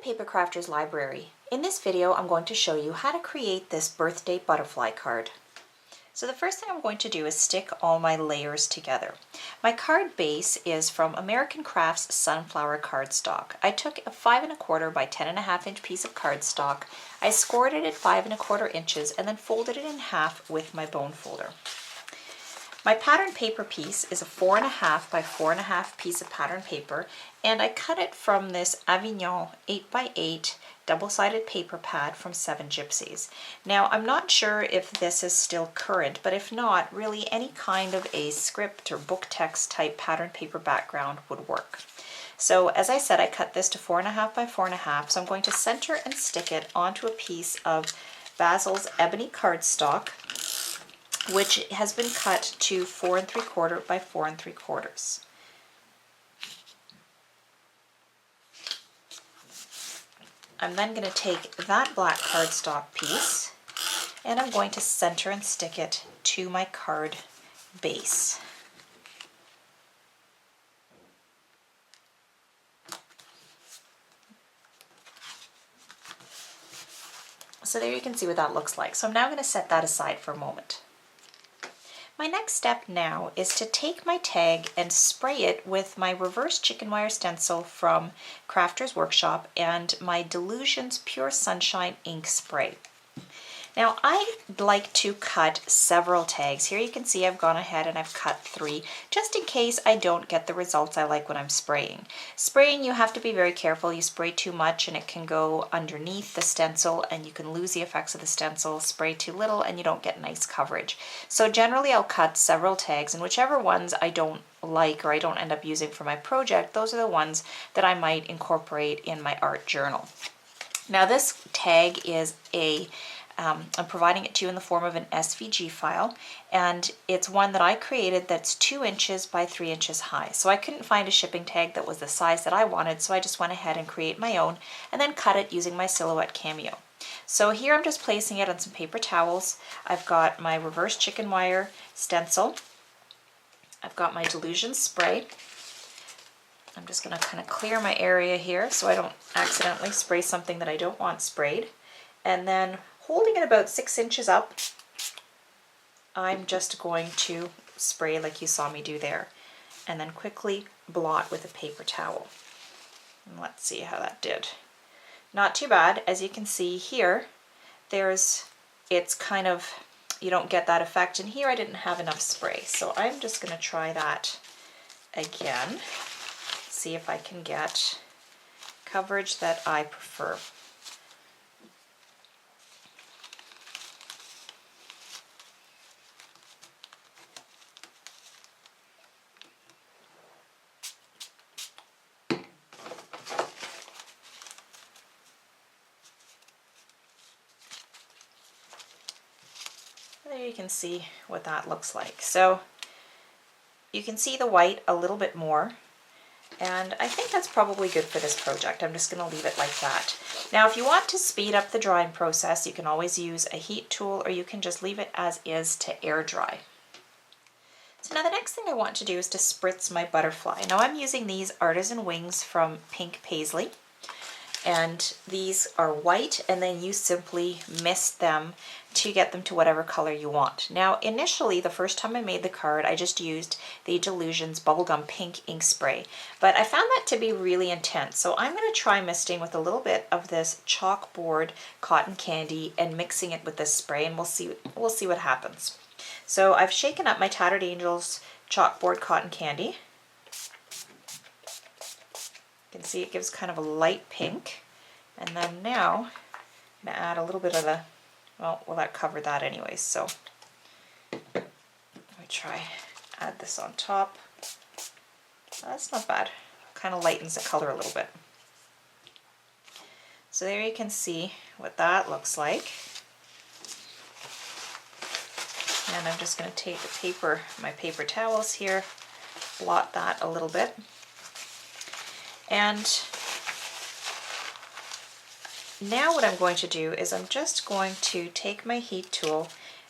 Paper Crafters Library. In this video, I'm going to show you how to create this birthday butterfly card. So the first thing I'm going to do is stick all my layers together. My card base is from American Crafts Sunflower cardstock. I took a 5 1/4 by 10 1/2 inch piece of cardstock. I scored it at 5 1/4 inches and then folded it in half with my bone folder. My pattern paper piece is a 4 1/2 by 4 1/2 piece of pattern paper, and I cut it from this Avignon 8 by 8 double-sided paper pad from 7 Gypsies. Now, I'm not sure if this is still current, but if not, really any kind of a script or book text type pattern paper background would work. So as I said, I cut this to 4 1/2 by 4 1/2, so I'm going to center and stick it onto a piece of Basil's ebony cardstock, which has been cut to 4 3/4 by 4 3/4. I'm then going to take that black cardstock piece and I'm going to center and stick it to my card base. So there you can see what that looks like. So I'm now going to set that aside for a moment. My next step now is to take my tag and spray it with my reverse chicken wire stencil from Crafter's Workshop and my Delusions Pure Sunshine ink spray. Now I like to cut several tags. Here you can see I've gone ahead and I've cut 3 just in case I don't get the results I like when I'm spraying. Spraying, you have to be very careful. You spray too much and it can go underneath the stencil and you can lose the effects of the stencil. Spray too little and you don't get nice coverage. So generally I'll cut several tags, and whichever ones I don't like or I don't end up using for my project, those are the ones that I might incorporate in my art journal. Now this tag is I'm providing it to you in the form of an SVG file, and it's one that I created that's 2 inches by 3 inches high. So I couldn't find a shipping tag that was the size that I wanted, so I just went ahead and create my own and then cut it using my Silhouette Cameo. So here I'm just placing it on some paper towels. I've got my reverse chicken wire stencil. I've got my Delusions spray. I'm just going to kind of clear my area here so I don't accidentally spray something that I don't want sprayed. And then holding it about 6 inches up, I'm just going to spray like you saw me do there, and then quickly blot with a paper towel. And let's see how that did. Not too bad. As you can see here, it's kind of, you don't get that effect, and here I didn't have enough spray. So I'm just going to try that again, see if I can get coverage that I prefer. There you can see what that looks like. So you can see the white a little bit more, and I think that's probably good for this project. I'm just going to leave it like that. Now if you want to speed up the drying process, you can always use a heat tool, or you can just leave it as is to air dry. So now the next thing I want to do is to spritz my butterfly. Now I'm using these artisan wings from Pink Paisley, and these are white, and then you simply mist them to get them to whatever color you want. Now initially, the first time I made the card, I just used the Delusions Bubblegum Pink ink spray, but I found that to be really intense, so I'm going to try misting with a little bit of this chalkboard cotton candy and mixing it with this spray, and we'll see what happens. So I've shaken up my Tattered Angels chalkboard cotton candy. You can see it gives kind of a light pink, and then now I'm going to add a little bit of the, well, that covered that anyways, so let me try add this on top. That's not bad. Kind of lightens the color a little bit. So there you can see what that looks like. And I'm just going to take the paper, my paper towels here, blot that a little bit. And now what I'm going to do is I'm just going to take my heat tool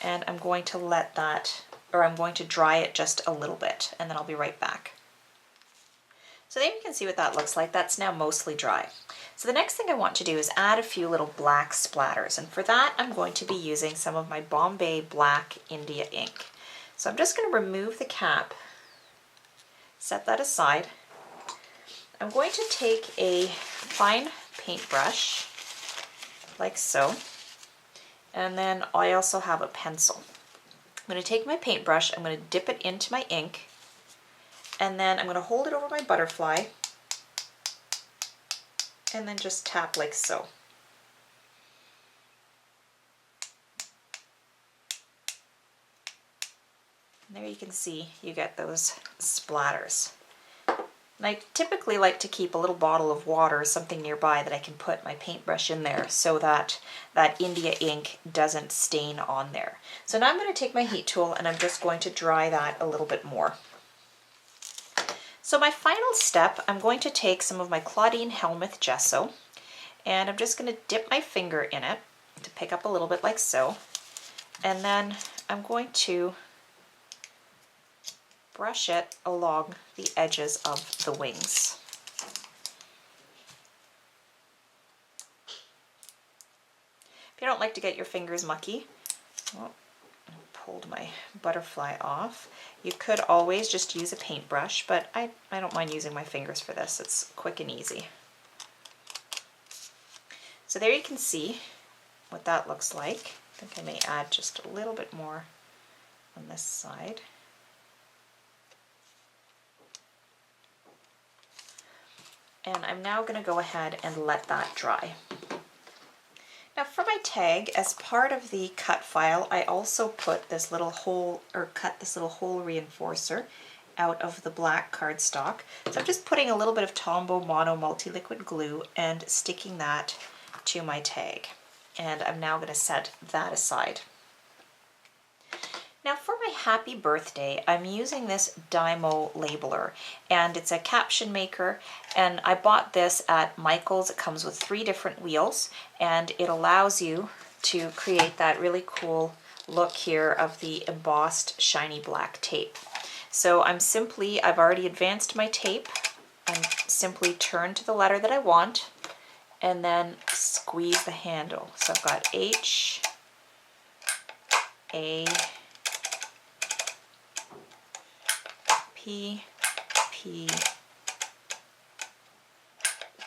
and I'm going to let that, or I'm going to dry it just a little bit, and then I'll be right back. So there you can see what that looks like. That's now mostly dry. So the next thing I want to do is add a few little black splatters, and for that I'm going to be using some of my Bombay Black India ink. So I'm just going to remove the cap, set that aside. I'm going to take a fine paintbrush, like so, and then I also have a pencil. I'm going to take my paintbrush, I'm going to dip it into my ink, and then I'm going to hold it over my butterfly, and then just tap like so. And there you can see you get those splatters. And I typically like to keep a little bottle of water or something nearby that I can put my paintbrush in there so that that India ink doesn't stain on there. So now I'm going to take my heat tool and I'm just going to dry that a little bit more. So my final step, I'm going to take some of my Claudine Helmuth gesso and I'm just going to dip my finger in it to pick up a little bit like so. And then I'm going to brush it along the edges of the wings. If you don't like to get your fingers mucky, well, I pulled my butterfly off. You could always just use a paintbrush, but I don't mind using my fingers for this. It's quick and easy. So there you can see what that looks like. I think I may add just a little bit more on this side. And I'm now going to go ahead and let that dry. Now for my tag, as part of the cut file, I also put this little hole, or cut this little hole reinforcer out of the black cardstock. So I'm just putting a little bit of Tombow Mono Multi-Liquid Glue and sticking that to my tag. And I'm now going to set that aside. Now for my happy birthday, I'm using this Dymo labeler, and it's a caption maker, and I bought this at Michael's. It comes with 3 different wheels, and it allows you to create that really cool look here of the embossed shiny black tape. So I've already advanced my tape. I'm simply turn to the letter that I want, and then squeeze the handle. So I've got H, A, P, P,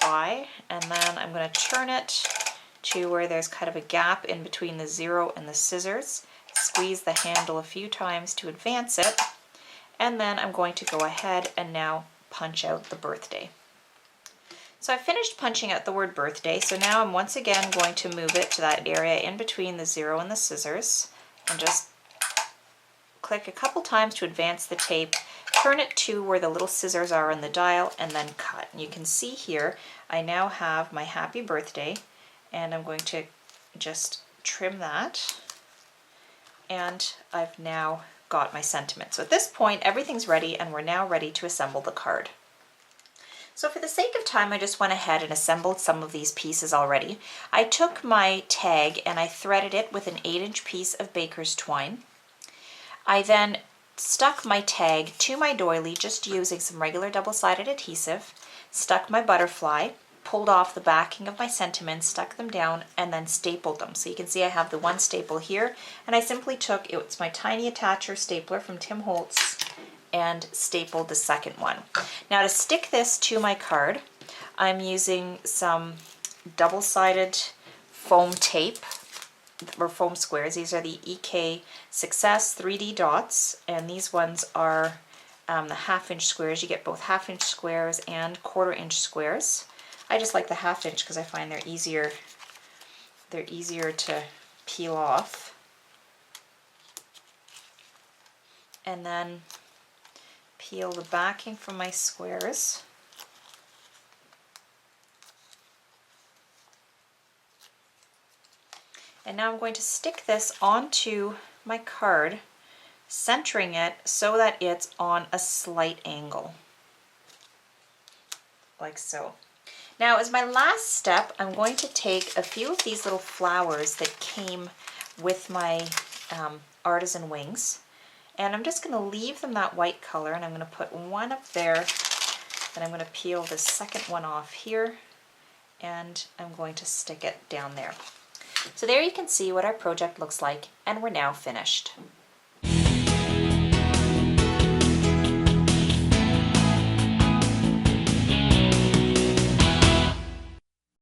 Y, and then I'm going to turn it to where there's kind of a gap in between the 0 and the scissors, squeeze the handle a few times to advance it, and then I'm going to go ahead and now punch out the birthday. So I finished punching out the word birthday, so now I'm once again going to move it to that area in between the 0 and the scissors, and just click a couple times to advance the tape, turn it to where the little scissors are on the dial, and then cut. And you can see here I now have my happy birthday, and I'm going to just trim that, and I've now got my sentiment. So at this point everything's ready, and we're now ready to assemble the card. So for the sake of time, I just went ahead and assembled some of these pieces already. I took my tag and I threaded it with an 8-inch piece of baker's twine. I then stuck my tag to my doily just using some regular double-sided adhesive, stuck my butterfly, pulled off the backing of my sentiments, stuck them down, and then stapled them. So you can see I have the one staple here, and I simply took, it's my tiny attacher stapler from Tim Holtz, and stapled the second one. Now to stick this to my card, I'm using some double-sided foam tape, or foam squares. These are the EK Success 3D dots, and these ones are the 1/2-inch squares. You get both 1/2-inch squares and 1/4-inch squares. I just like the 1/2-inch because I find they're easier to peel off. And then peel the backing from my squares. And now I'm going to stick this onto my card, centering it so that it's on a slight angle, like so. Now as my last step, I'm going to take a few of these little flowers that came with my artisan wings, and I'm just going to leave them that white color, and I'm going to put one up there, and I'm going to peel the second one off here, and I'm going to stick it down there. So there you can see what our project looks like, and we're now finished.